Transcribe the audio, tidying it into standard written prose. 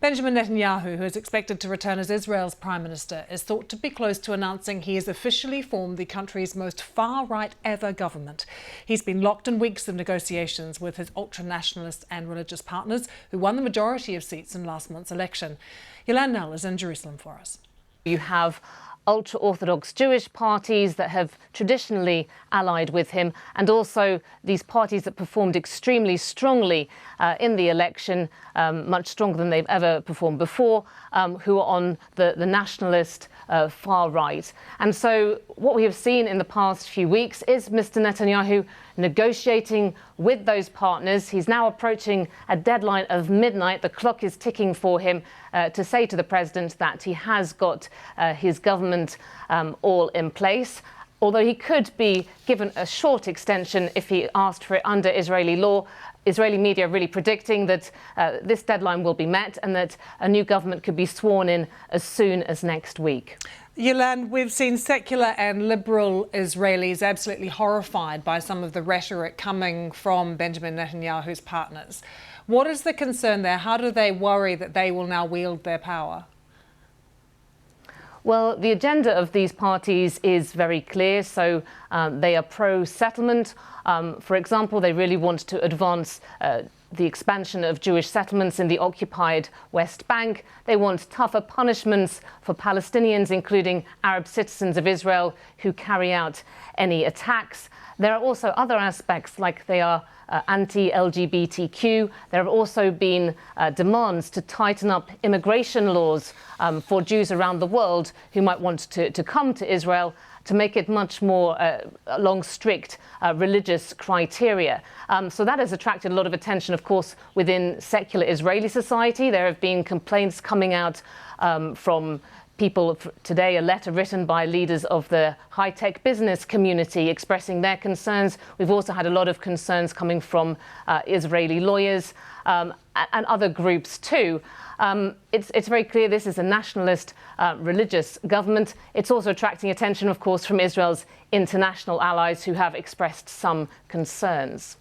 Benjamin Netanyahu, who is expected to return as Israel's Prime Minister, is thought to be close to announcing he has officially formed the country's most far-right ever government. He's been locked in weeks of negotiations with his ultra-nationalist and religious partners, who won the majority of seats in last month's election. Yolande Nell is in Jerusalem for us. You have ultra-Orthodox Jewish parties that have traditionally allied with him, and also these parties that performed extremely strongly in the election, much stronger than they've ever performed before, who are on the nationalist far right. And so what we have seen in the past few weeks is Mr. Netanyahu negotiating with those partners. He's now approaching a deadline of midnight. The clock is ticking for him to say to the president that he has got his government all in place. Although he could be given a short extension if he asked for it under Israeli law. Israeli media are really predicting that this deadline will be met and that a new government could be sworn in as soon as next week. Yolande, we've seen secular and liberal Israelis absolutely horrified by some of the rhetoric coming from Benjamin Netanyahu's partners. What is the concern there? How do they worry that they will now wield their power? Well, the agenda of these parties is very clear. So they are pro-settlement. For example, they really want to advance the expansion of Jewish settlements in the occupied West Bank. They want tougher punishments for Palestinians, including Arab citizens of Israel who carry out any attacks. There are also other aspects, like they are anti-LGBTQ. There have also been demands to tighten up immigration laws for Jews around the world who might want to come to Israel, to make it much more along strict religious criteria. So that has attracted a lot of attention, of course, within secular Israeli society. There have been complaints coming out from people today, a letter written by leaders of the high-tech business community expressing their concerns. We've also had a lot of concerns coming from Israeli lawyers and other groups too. It's very clear this is a nationalist religious government. It's also attracting attention, of course, from Israel's international allies who have expressed some concerns.